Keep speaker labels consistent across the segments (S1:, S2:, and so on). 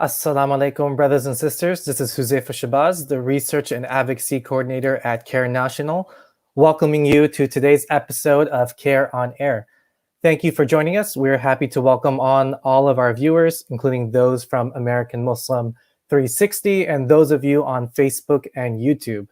S1: Assalamu alaikum, brothers and sisters. This is Huzaifa Shabazz, the Research and Advocacy Coordinator at CAIR National, welcoming you to today's episode of CAIR on Air. Thank you for joining us. We're happy to welcome on all of our viewers, including those from American Muslim 360 and those of you on Facebook and YouTube.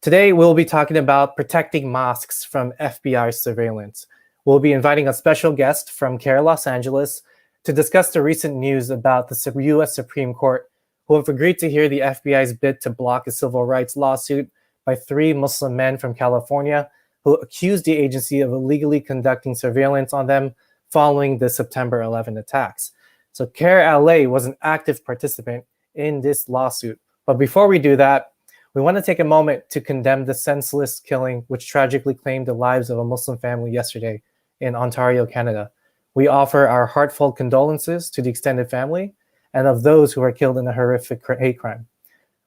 S1: Today, we'll be talking about protecting mosques from FBI surveillance. We'll be inviting a special guest from CAIR Los Angeles to discuss the recent news about the U.S. Supreme Court, who have agreed to hear the FBI's bid to block a civil rights lawsuit by 3 Muslim men from California who accused the agency of illegally conducting surveillance on them following the September 11 attacks. So CAIR LA was an active participant in this lawsuit. But before we do that, we want to take a moment to condemn the senseless killing which tragically claimed the lives of a Muslim family yesterday in Ontario, Canada. We offer our heartfelt condolences to the extended family and of those who were killed in a horrific hate crime.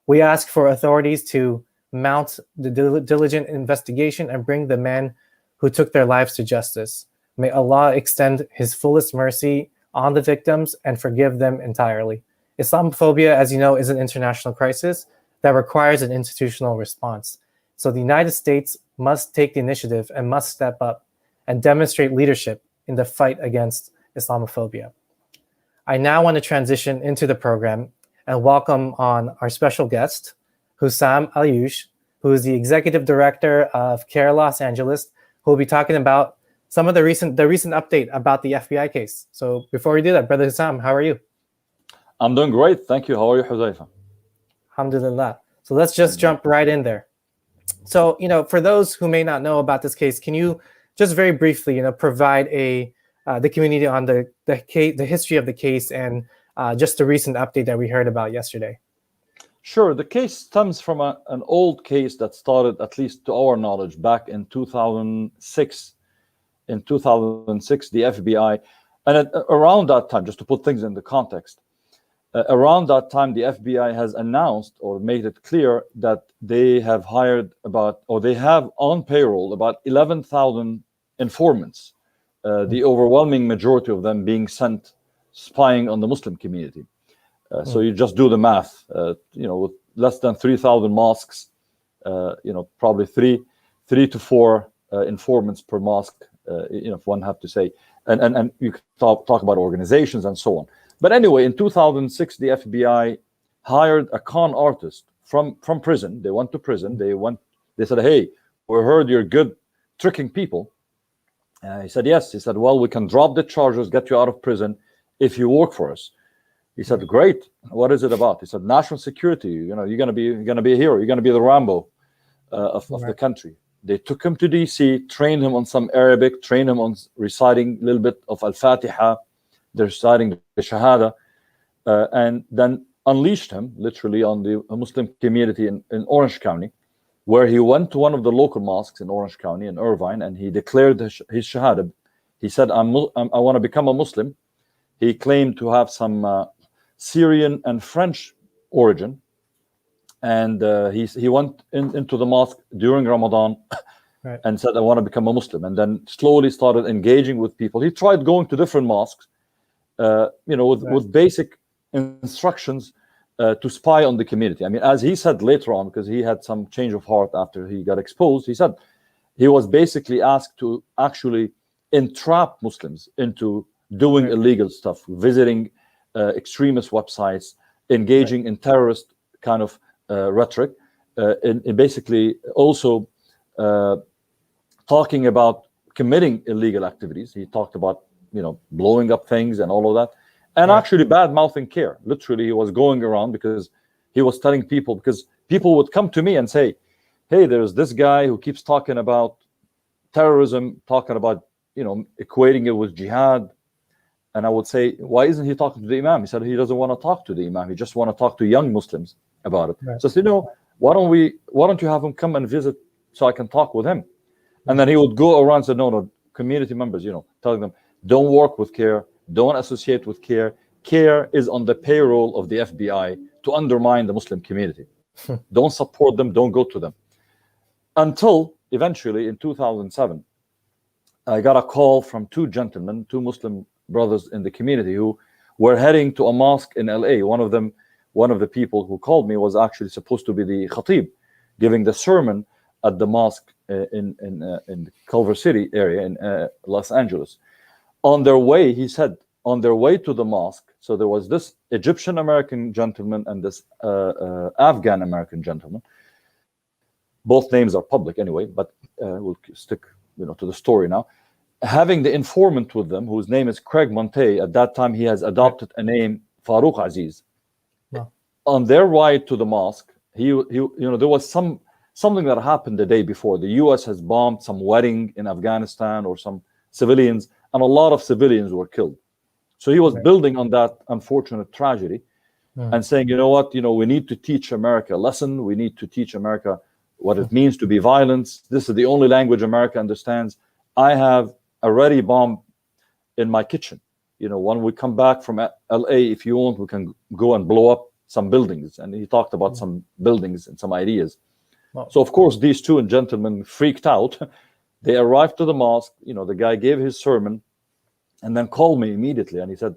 S1: We ask for authorities to mount the diligent investigation and bring the men who took their lives to justice. May Allah extend His fullest mercy on the victims and forgive them entirely. Islamophobia, as you know, is an international crisis that requires an institutional response. So the United States must take the initiative and must step up and demonstrate leadership in the fight against Islamophobia. I now want to transition into the program and welcome on our special guest, Hussam Alyoush, who is the Executive Director of CAIR Los Angeles, who will be talking about some of the recent update about the FBI case. So before we do that, Brother Hussam, how are you?
S2: I'm doing great, thank you. How are you, Huzaifa?
S1: Alhamdulillah. So let's just jump right in there. So, for those who may not know about this case, can you just very briefly, provide the community on the history of the case and just the recent update that we heard about yesterday?
S2: Sure. The case stems from an old case that started, at least to our knowledge, back in 2006. In 2006, the FBI, and around that time, just to put things in the context, around that time, the FBI has announced or made it clear that they have hired they have on payroll about 11,000 informants, the overwhelming majority of them being sent spying on the Muslim community. So you just do the math, with less than 3,000 mosques, probably three to four informants per mosque, if one have to say, and you can talk about organizations and so on. But anyway, in 2006, the FBI hired a con artist from prison. They went to prison. They said, "Hey, we heard you're good tricking people." He said, "Yes." He said, "Well, we can drop the charges, get you out of prison if you work for us." He said, "Great. What is it about?" He said, "National security. You're gonna be a hero. You're gonna be the Rambo of the country." They took him to DC, trained him on some Arabic, trained him on reciting a little bit of Al-Fatiha. They're reciting the Shahada, and then unleashed him literally on the Muslim community in Orange County, where he went to one of the local mosques in Orange County, in Irvine, and he declared his Shahada. He said, I want to become a Muslim. He claimed to have some Syrian and French origin. And he went into the mosque during Ramadan and said, I want to become a Muslim. And then slowly started engaging with people. He tried going to different mosques, with basic instructions to spy on the community. I mean, as he said later on, because he had some change of heart after he got exposed, he said he was basically asked to actually entrap Muslims into doing illegal stuff, visiting extremist websites, engaging in terrorist kind of rhetoric, and basically also talking about committing illegal activities. He talked about, blowing up things and all of that. And actually bad-mouthing CAIR. Literally, he was going around because he was telling people, because people would come to me and say, hey, there's this guy who keeps talking about terrorism, talking about, equating it with jihad. And I would say, why isn't he talking to the Imam? He said he doesn't want to talk to the Imam. He just want to talk to young Muslims about it. So I said, why don't you have him come and visit so I can talk with him? And then he would go around and say, no, community members, telling them, don't work with CAIR, don't associate with CAIR. CAIR is on the payroll of the FBI to undermine the Muslim community. Don't support them, don't go to them. Until eventually in 2007, I got a call from two gentlemen, two Muslim brothers in the community who were heading to a mosque in LA. One of the people who called me was actually supposed to be the khatib, giving the sermon at the mosque in the Culver City area in Los Angeles. On their way, he said, on their way to the mosque, so there was this Egyptian American gentleman and this Afghan American gentleman. Both names are public anyway, but we'll stick to the story now. Having the informant with them, whose name is Craig Monte. At that time, he has adopted a name, Farouk Aziz.
S1: Wow.
S2: On their ride to the mosque, there was something that happened the day before. The U.S. has bombed some wedding in Afghanistan or some civilians, and a lot of civilians were killed. So he was building on that unfortunate tragedy and saying, you know what, we need to teach America a lesson. We need to teach America what it means to be violent. This is the only language America understands. I have already bombed in my kitchen. When we come back from LA, if you want, we can go and blow up some buildings. And he talked about some buildings and some ideas.
S1: Wow.
S2: So, of course, these two gentlemen freaked out. They arrived to the mosque. The guy gave his sermon and then called me immediately. And he said,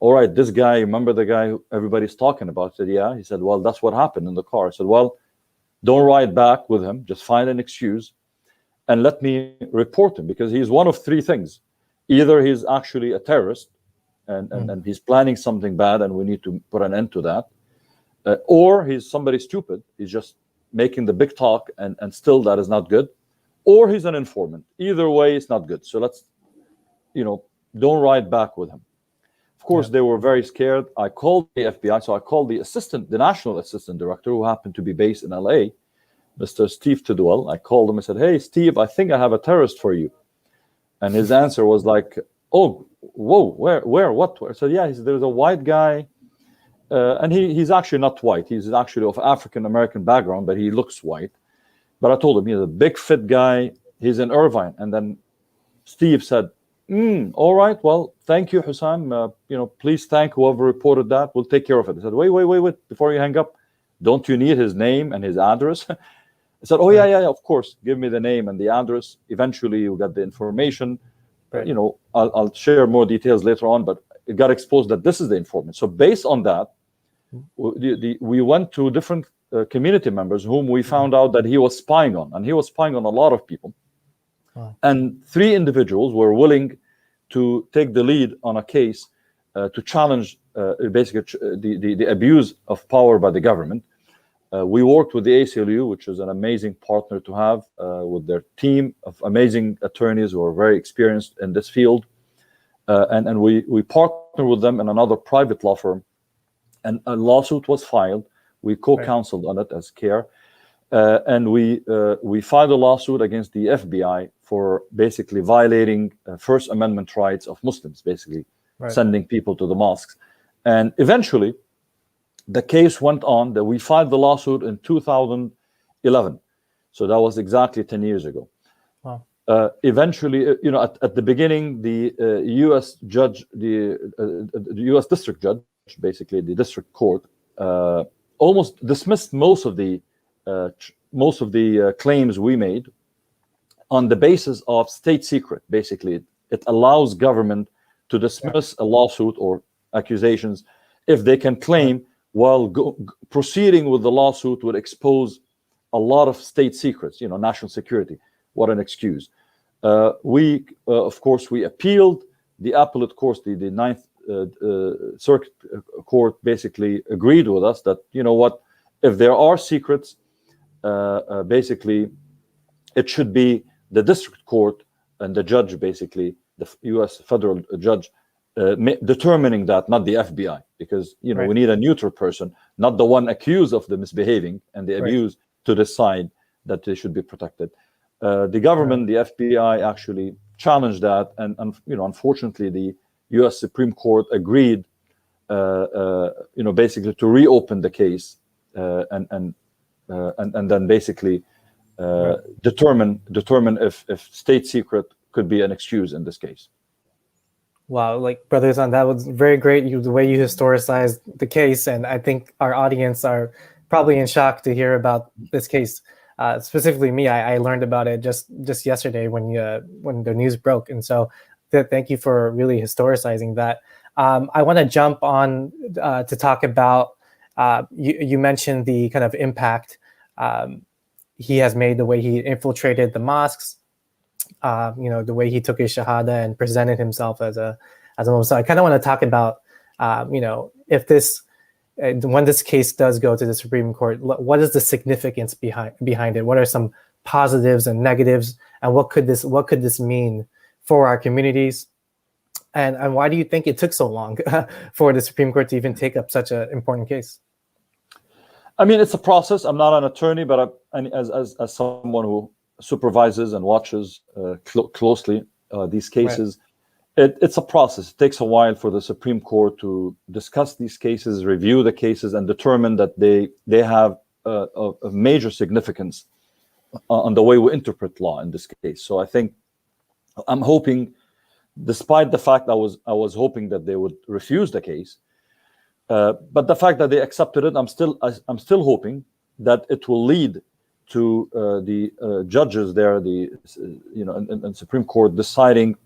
S2: all right, this guy, remember the guy who everybody's talking about? I said, yeah. He said, well, that's what happened in the car. I said, well, don't ride back with him. Just find an excuse and let me report him, because he's one of three things. Either he's actually a terrorist and he's planning something bad and we need to put an end to that, or he's somebody stupid. He's just making the big talk and still that is not good, or he's an informant. Either way, it's not good. So let's, don't ride back with him. Of course, they were very scared. I called the FBI. So I called the national assistant director, who happened to be based in LA, Mr. Steve Tidwell. I called him and said, hey, Steve, I think I have a terrorist for you. And his answer was like, oh, whoa, where, what? I said, yeah, there's a white guy. And he's actually not white. He's actually of African-American background, but he looks white. But I told him he's a big, fit guy. He's in Irvine. And then Steve said, all right, well, thank you, Hussam. Please thank whoever reported that. We'll take care of it. I said, wait. Before you hang up, don't you need his name and his address? I said, oh, yeah, of course. Give me the name and the address. Eventually, you got the information.
S1: Right.
S2: I'll share more details later on, but it got exposed that this is the informant. So based on that, we went to different community members whom we found out that he was spying on, and he was spying on a lot of people.
S1: Wow.
S2: And three individuals were willing to take the lead on a case to challenge basically the abuse of power by the government. We worked with the ACLU, which is an amazing partner to have, with their team of amazing attorneys who are very experienced in this field. And we partnered with them in another private law firm. And a lawsuit was filed. We co-counseled on it as CAIR. And we filed a lawsuit against the FBI for basically violating First Amendment rights of Muslims, basically sending people to the mosques. And eventually, the case went on. That we filed the lawsuit in 2011. So that was exactly 10 years ago.
S1: Wow.
S2: Eventually, at the beginning, the U.S. judge, the U.S. district judge, basically the district court, almost dismissed most of the claims we made on the basis of state secret. Basically, it allows government to dismiss a lawsuit or accusations if they can claim, while proceeding with the lawsuit would expose a lot of state secrets, national security. What an excuse. Of course, we appealed. The appellate court, the Ninth Circuit Court, basically agreed with us that, if there are secrets, basically, it should be the district court and the judge, basically, the U.S. federal judge, determining that, not the FBI, because we need a neutral person, not the one accused of the misbehaving and the abuse, to decide that they should be protected. The government, the FBI, actually challenged that, and unfortunately, the U.S. Supreme Court agreed, basically to reopen the case and then basically determine if state secret could be an excuse in this case.
S1: Wow, Brother Hassan, that was very great. The way you historicized the case, and I think our audience are probably in shock to hear about this case. Specifically me, I learned about it just yesterday when the news broke, and so thank you for really historicizing that. I want to jump on to talk about, you mentioned the kind of impact he has made, the way he infiltrated the mosques, the way he took his shahada and presented himself as a Muslim. So I kind of want to talk about, if this, when this case does go to the Supreme Court, what is the significance behind it? What are some positives and negatives, and what could this mean for our communities? And why do you think it took so long for the Supreme Court to even take up such an important case?
S2: I mean, it's a process. I'm not an attorney, but as someone who supervises and watches closely these cases, it's a process. It takes a while for the Supreme Court to discuss these cases, review the cases, and determine that they have a major significance on the way we interpret law in this case. So I think I'm hoping, despite the fact I was hoping that they would refuse the case, but the fact that they accepted it, I'm still hoping that it will lead to the judges there, in Supreme Court, deciding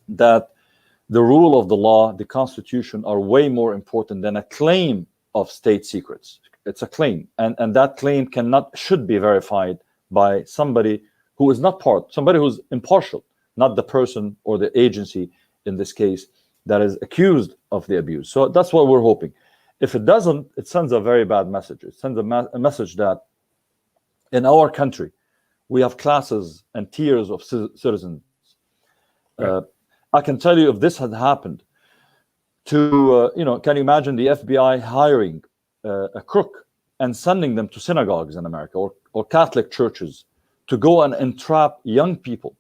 S2: that the rule of the law, the Constitution, are way more important than a claim of state secrets. It's a claim, and that claim should be verified by somebody who is not somebody who's impartial, not the person or the agency in this case that is accused of the abuse. So that's what we're hoping. If it doesn't, it sends a very bad message. It sends a message that in our country we have classes and tiers of citizens. Right. I can tell you, if this had happened to, can you imagine the FBI hiring a crook and sending them to synagogues in America or Catholic churches to go and entrap young people,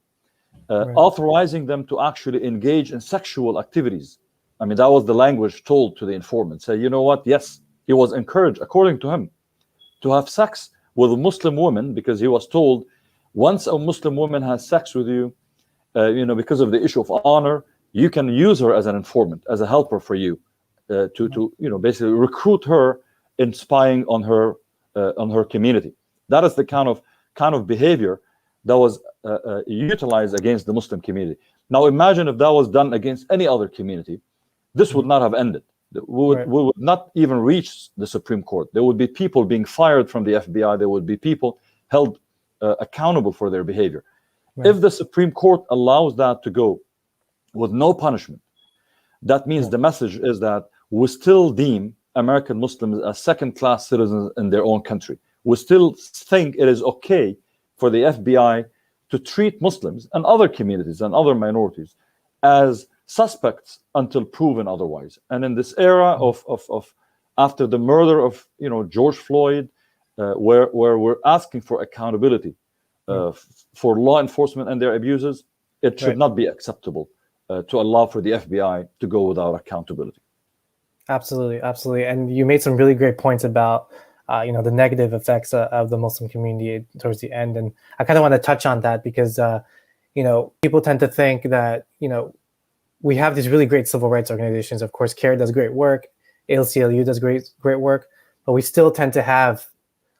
S2: authorizing them to actually engage in sexual activities? I mean, that was the language told to the informant. Say, you know what? Yes, he was encouraged, according to him, to have sex with a Muslim woman, because he was told, once a Muslim woman has sex with you, because of the issue of honor, you can use her as an informant, as a helper for you, to basically recruit her in spying on her community. That is the kind of behavior that was utilized against the Muslim community. Now imagine if that was done against any other community. This would not have ended. We would not even reach the Supreme Court. There would be people being fired from the FBI. There would be people held accountable for their behavior. If the Supreme Court allows that to go with no punishment, that means the message is that we still deem American Muslims as second-class citizens in their own country. We still think it is okay for the FBI to treat Muslims and other communities and other minorities as suspects until proven otherwise. And in this era of after the murder of George Floyd, where we're asking for accountability for law enforcement and their abuses, it should not be acceptable to allow for the FBI to go without accountability.
S1: Absolutely. And you made some really great points about the negative effects of the Muslim community towards the end. And I kind of want to touch on that because, people tend to think that, we have these really great civil rights organizations. Of course, CAIR does great work. ACLU does great work, but we still tend to have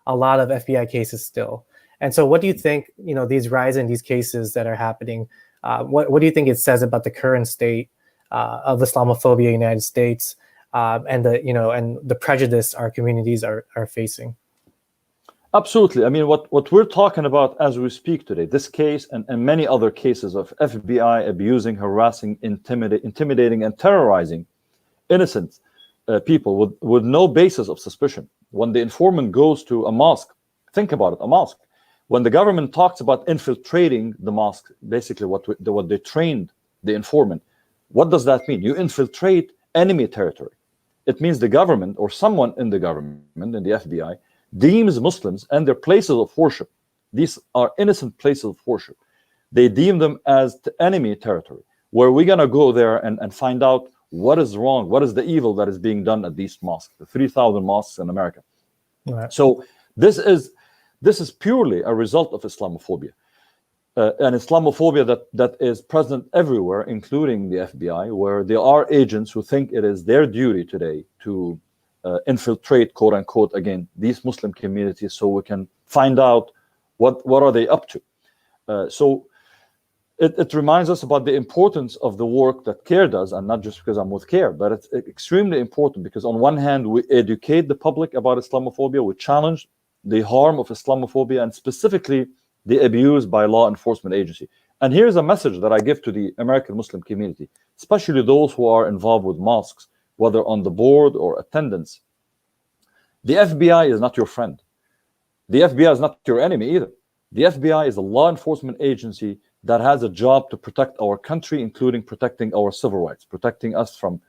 S1: a lot of FBI cases still. And so what do you think, these rise in these cases that are happening, what do you think it says about the current state of Islamophobia in the United States, and the prejudice our communities are facing?
S2: Absolutely. I mean, what we're talking about as we speak today, this case and many other cases of FBI abusing, harassing, intimidating, and terrorizing innocent people with no basis of suspicion. When the informant goes to a mosque, think about it, a mosque. When the government talks about infiltrating the mosque, basically what they trained the informant, what does that mean? You infiltrate enemy territory. It means the government or someone in the government, in the FBI, deems Muslims and their places of worship, these are innocent places of worship, they deem them as enemy territory, where we're going to go there and find out what is wrong, what is the evil that is being done at these mosques, the 3,000 mosques in America. Right. So this is purely a result of Islamophobia. An Islamophobia that is present everywhere, including the FBI, where there are agents who think it is their duty today to infiltrate, quote unquote, again, these Muslim communities so we can find out what are they up to. So it reminds us about the importance of the work that CAIR does, and not just because I'm with CAIR, but it's extremely important because on one hand, we educate the public about Islamophobia, we challenge the harm of Islamophobia, and specifically the abuse by law enforcement agency. And here's a message that I give to the American Muslim community, especially those who are involved with mosques, whether on the board or attendance. The FBI is not your friend. The FBI is not your enemy either. The FBI is a law enforcement agency that has a job to protect our country, including protecting our civil rights, protecting us from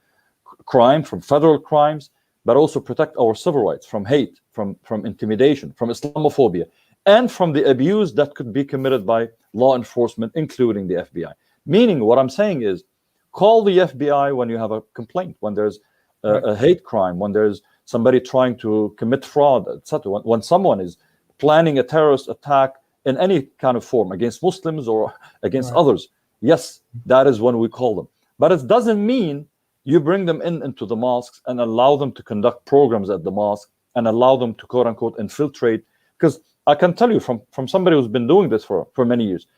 S2: crime, from federal crimes, but also protect our civil rights from hate, from intimidation, from Islamophobia, and from the abuse that could be committed by law enforcement, including the FBI. Meaning, what I'm saying is, call the FBI when you have a complaint, when there's a hate crime, when there's somebody trying to commit fraud, etc. When someone is planning a terrorist attack in any kind of form against Muslims or against others, yes, that is when we call them. But it doesn't mean you bring them into the mosques and allow them to conduct programs at the mosque and allow them to quote unquote infiltrate. Because I can tell you from somebody who's been doing this for many years,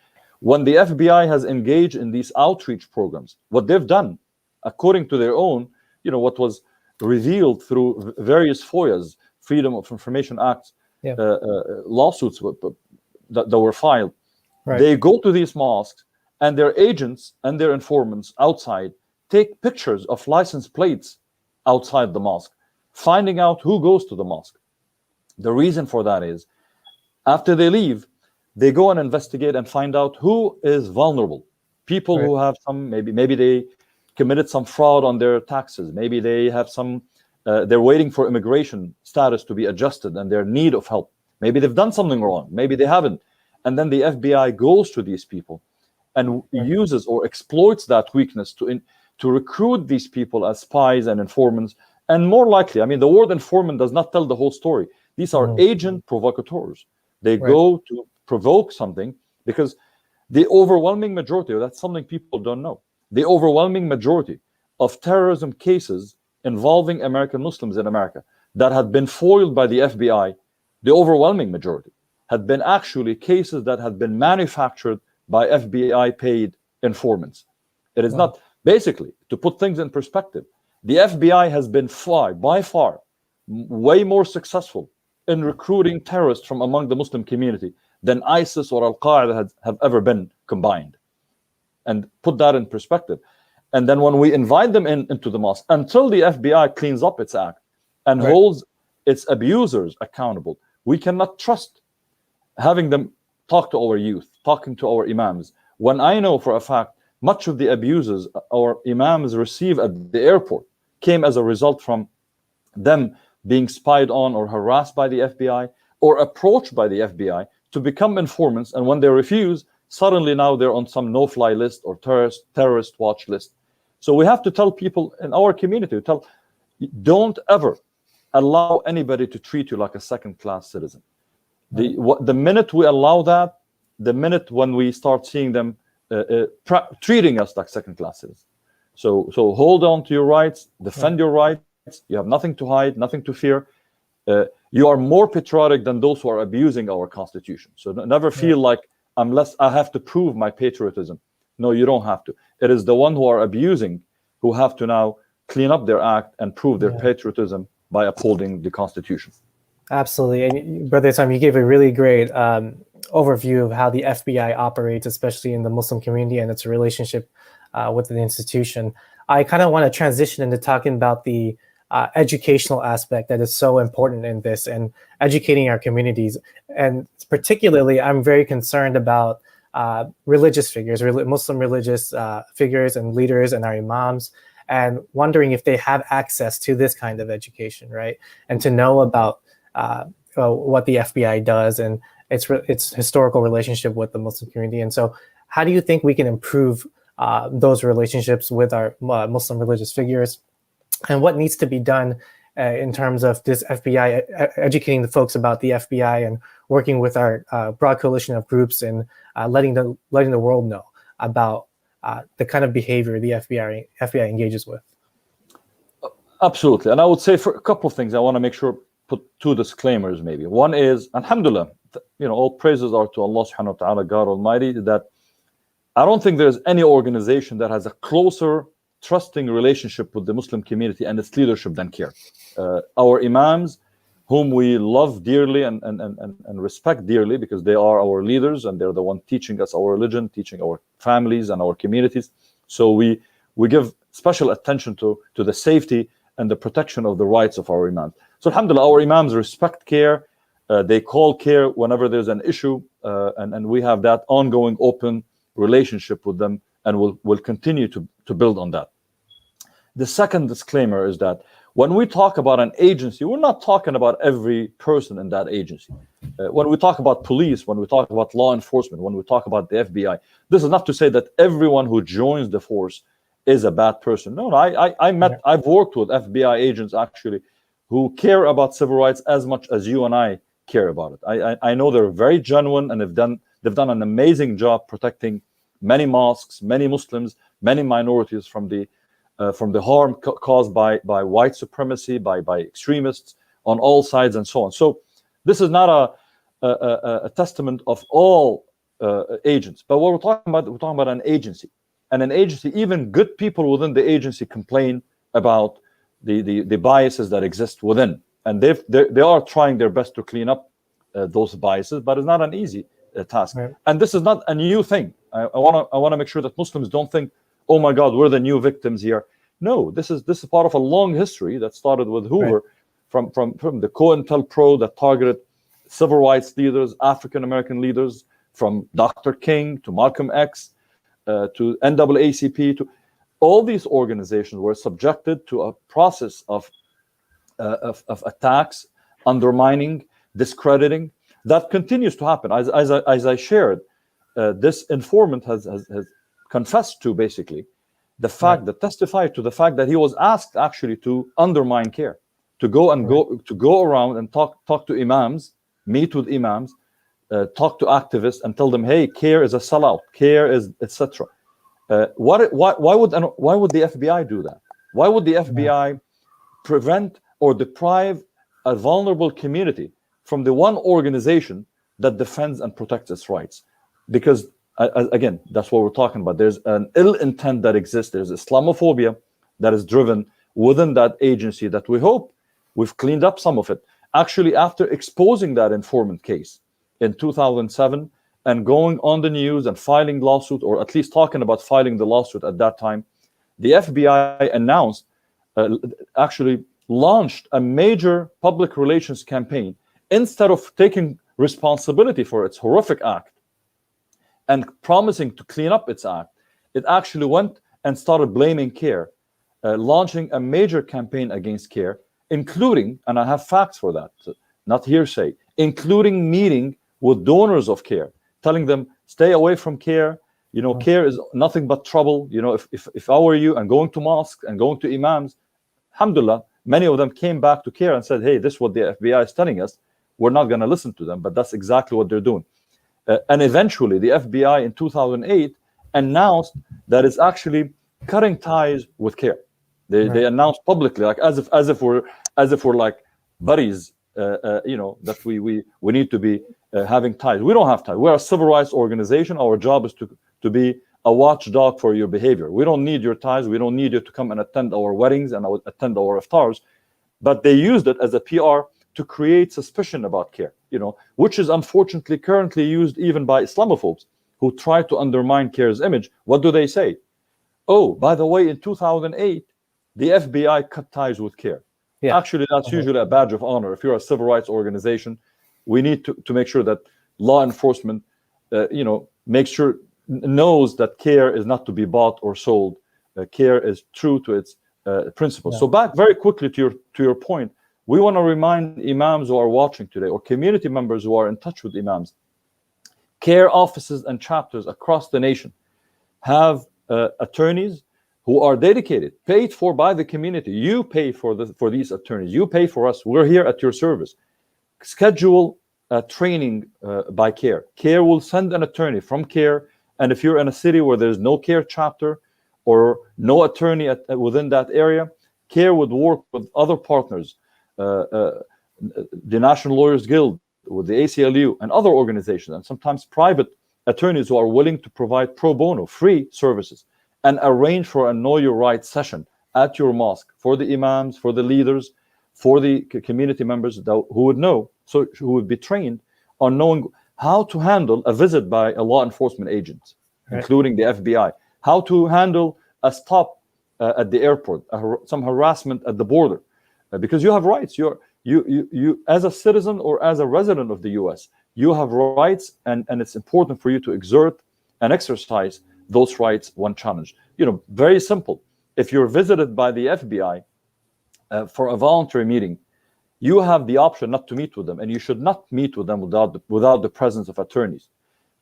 S2: when the FBI has engaged in these outreach programs, what they've done, according to their own, what was revealed through various FOIAs, Freedom of Information Acts, lawsuits that were filed. They go to these mosques and their agents and their informants outside take pictures of license plates outside the mosque, finding out who goes to the mosque. The reason for that is, after they leave, they go and investigate and find out who is vulnerable. People who have some, maybe they committed some fraud on their taxes. Maybe they have some, they're waiting for immigration status to be adjusted and they're in need of help. Maybe they've done something wrong. Maybe they haven't. And then the FBI goes to these people and uses or exploits that weakness to recruit these people as spies and informants. And more likely, the word informant does not tell the whole story. These are agent provocateurs. They go to provoke something, because the overwhelming majority, that's something people don't know, the overwhelming majority of terrorism cases involving American Muslims in America that had been foiled by the FBI, the overwhelming majority had been actually cases that had been manufactured by FBI paid informants. It is not, basically, to put things in perspective, the FBI has been by far, way more successful in recruiting terrorists from among the Muslim community than ISIS or Al-Qaeda have ever been combined. And put that in perspective. And then when we invite them into the mosque, until the FBI cleans up its act and holds its abusers accountable, we cannot trust having them talk to our youth, talking to our imams. When I know for a fact, much of the abuses our imams receive at the airport came as a result from them being spied on or harassed by the FBI or approached by the FBI to become informants. And when they refuse, suddenly now they're on some no-fly list or terrorist watch list. So we have to tell people in our community, don't ever allow anybody to treat you like a second-class citizen. The minute we allow that, the minute when we start seeing them treating us like second-class citizens. So hold on to your rights, defend your rights. You have nothing to hide, nothing to fear. You are more patriotic than those who are abusing our Constitution. So never feel like, unless I have to prove my patriotism. No, you don't have to. It is the one who are abusing who have to now clean up their act and prove their patriotism by upholding the Constitution.
S1: Absolutely. And Brother Isam, you gave a really great overview of how the FBI operates, especially in the Muslim community and its relationship with the institution. I kind of want to transition into talking about the educational aspect that is so important in this and educating our communities. And particularly, I'm very concerned about religious figures, Muslim religious figures and leaders and our imams, and wondering if they have access to this kind of education, right? And to know about what the FBI does and its historical relationship with the Muslim community. And so how do you think we can improve those relationships with our Muslim religious figures? And what needs to be done in terms of this FBI, educating the folks about the FBI and working with our broad coalition of groups and letting the world know about the kind of behavior the FBI engages with?
S2: Absolutely. And I would say for a couple of things, I want to make sure, put two disclaimers maybe. One is, alhamdulillah, all praises are to Allah subhanahu wa ta'ala, God Almighty, that I don't think there's any organization that has a closer, trusting relationship with the Muslim community and its leadership than CAIR. Our imams, whom we love dearly and respect dearly, because they are our leaders and they're the one teaching us our religion, teaching our families and our communities. So we give special attention to the safety and the protection of the rights of our imams. So alhamdulillah, our imams respect CAIR. They call CAIR whenever there's an issue, and we have that ongoing open relationship with them, and we'll continue to build on that. The second disclaimer is that when we talk about an agency, we're not talking about every person in that agency. When we talk about police, when we talk about law enforcement, when we talk about the FBI, this is not to say that everyone who joins the force is a bad person. No, I've worked with FBI agents actually who care about civil rights as much as you and I care about it. I know they're very genuine, and they've done an amazing job protecting many mosques, many Muslims, many minorities from the harm caused by white supremacy, by extremists on all sides, and so on. So this is not a testament of all agents, but what we're talking about an agency. And an agency, even good people within the agency complain about the biases that exist within, and they are trying their best to clean up those biases, but it's not an easy task. Right. And this is not a new thing. I want to make sure that Muslims don't think, oh my God, we're the new victims here. No, this is part of a long history that started with Hoover, right, from the COINTELPRO that targeted civil rights leaders, African American leaders, from Dr. King to Malcolm X to NAACP, to all these organizations were subjected to a process of attacks, undermining, discrediting, that continues to happen. As I shared, this informant has confessed to basically the fact, right, that testified to the fact that he was asked actually to undermine CAIR, to go around and talk to imams, meet with imams, talk to activists and tell them, hey, CAIR is a sellout, CAIR is etc. Why would the FBI do that? Why would the FBI prevent or deprive a vulnerable community from the one organization that defends and protects its rights? Because again, that's what we're talking about. There's an ill intent that exists. There's Islamophobia that is driven within that agency that we hope we've cleaned up some of it. Actually, after exposing that informant case in 2007 and going on the news and filing lawsuit, or at least talking about filing the lawsuit at that time, the FBI announced, actually launched a major public relations campaign. Instead of taking responsibility for its horrific act and promising to clean up its act, it actually went and started blaming CAIR, launching a major campaign against CAIR, including, and I have facts for that, not hearsay, including meeting with donors of CAIR, telling them, stay away from CAIR. You know, CAIR is nothing but trouble. You know, if I were you, and going to mosques and going to imams, alhamdulillah, many of them came back to CAIR and said, hey, this is what the FBI is telling us. We're not going to listen to them, but that's exactly what they're doing. And eventually, the FBI in 2008 announced that it's actually cutting ties with CAIR. They announced publicly, like as if we're like buddies, you know, that we need to be having ties. We don't have ties. We're a civil rights organization. Our job is to be a watchdog for your behavior. We don't need your ties. We don't need you to come and attend our weddings and attend our iftars. But they used it as a PR to create suspicion about CAIR, you know, which is unfortunately currently used even by Islamophobes who try to undermine CAIR's image. What do they say? Oh, by the way, in 2008, the FBI cut ties with CAIR. Yeah. Actually, that's usually a badge of honor. If you're a civil rights organization, we need to make sure that law enforcement, you know, knows that CAIR is not to be bought or sold. CAIR is true to its principles. Yeah. So back very quickly to your point, we want to remind imams who are watching today, or community members who are in touch with imams, CAIR offices and chapters across the nation have attorneys who are dedicated, paid for by the community. You pay for these attorneys. You pay for us. We're here at your service. Schedule training by CAIR. CAIR will send an attorney from CAIR, and if you're in a city where there's no CAIR chapter or no attorney within that area, CAIR would work with other partners, the National Lawyers Guild, with the ACLU and other organizations, and sometimes private attorneys who are willing to provide pro bono, free services, and arrange for a Know Your Rights session at your mosque for the imams, for the leaders, for the community members who would know, so who would be trained on knowing how to handle a visit by a law enforcement agent, including the FBI, how to handle a stop at the airport, some harassment at the border, because you have rights. You as a citizen or as a resident of the U.S., you have rights, and it's important for you to exert and exercise those rights when challenged. Very simple. If you're visited by the FBI for a voluntary meeting, you have the option not to meet with them, and you should not meet with them without the presence of attorneys.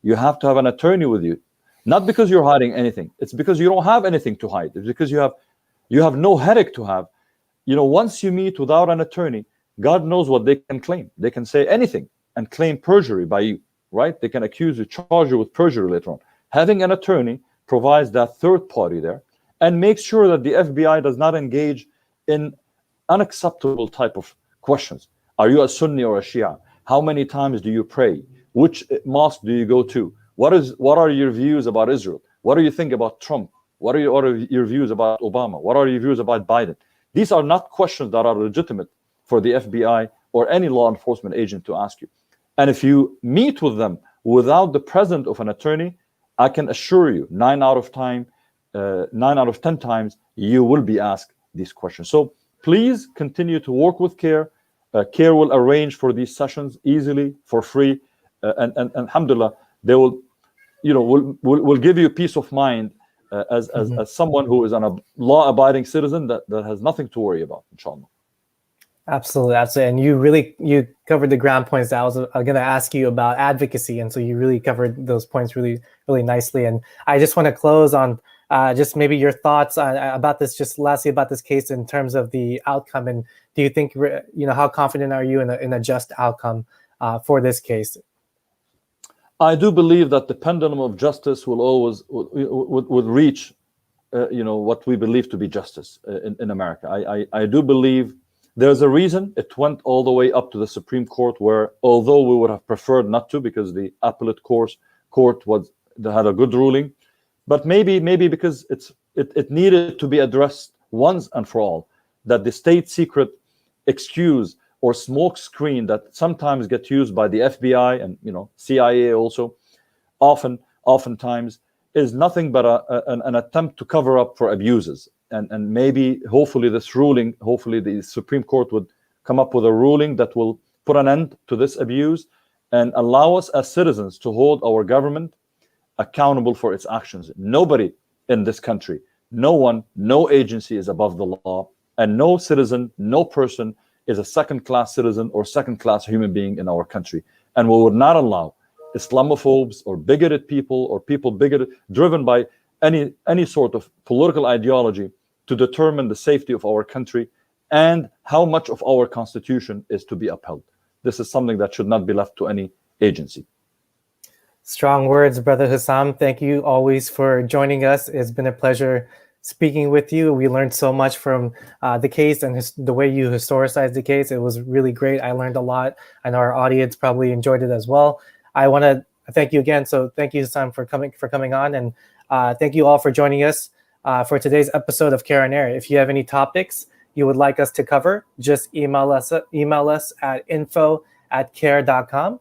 S2: You have to have an attorney with you, not because you're hiding anything. It's because you don't have anything to hide. It's because you have no headache to have. Once you meet without an attorney, God knows what they can claim. They can say anything and claim perjury by you, right? They can accuse you, charge you with perjury later on. Having an attorney provides that third party there and makes sure that the FBI does not engage in unacceptable type of questions. Are you a Sunni or a Shia? How many times do you pray? Which mosque do you go to? What are your views about Israel? What do you think about Trump? What are your views about Obama? What are your views about Biden? These are not questions that are legitimate for the FBI or any law enforcement agent to ask you. And if you meet with them without the presence of an attorney, I can assure you 9 out of 10 times you will be asked these questions. So please continue to work with CAIR. CAIR will arrange for these sessions easily for free, and alhamdulillah, they will give you peace of mind as someone who is a law-abiding citizen that has nothing to worry about, inshallah.
S1: Absolutely. And you covered the ground points that I was going to ask you about advocacy, and so you really covered those points really, really nicely. And I just want to close on just maybe your thoughts about this, just lastly about this case in terms of the outcome. And do you think, how confident are you in a just outcome for this case?
S2: I do believe that the pendulum of justice will always would reach, what we believe to be justice in America. I do believe there's a reason it went all the way up to the Supreme Court, where although we would have preferred not to, because the appellate court had a good ruling, but maybe because it needed to be addressed once and for all, that the state secret excuse or smoke screen that sometimes get used by the FBI and CIA also, oftentimes is nothing but an attempt to cover up for abuses. And maybe, hopefully the Supreme Court would come up with a ruling that will put an end to this abuse and allow us as citizens to hold our government accountable for its actions. Nobody in this country, no agency is above the law, and no citizen, no person is a second-class citizen or second-class human being in our country. And we would not allow Islamophobes or bigoted people or people driven by any sort of political ideology to determine the safety of our country and how much of our Constitution is to be upheld. This is something that should not be left to any agency.
S1: Strong words, Brother Hussam. Thank you always for joining us. It's been a pleasure speaking with you. We learned so much from the case and the way you historicized the case. It was really great. I learned a lot. I know our audience probably enjoyed it as well. I want to thank you again. So thank you, Hussam, for coming on, and thank you all for joining us for today's episode of CAIR on Air. If you have any topics you would like us to cover, just email us at info@cair.com.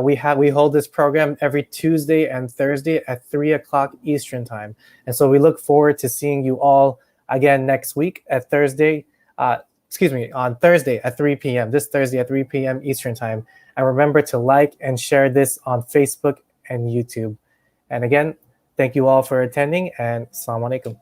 S1: We hold this program every Tuesday and Thursday at 3 o'clock Eastern time. And so we look forward to seeing you all again next week on Thursday at 3 p.m. This Thursday at 3 p.m. Eastern time. And remember to like and share this on Facebook and YouTube. And again, thank you all for attending, and Assalamu alaikum.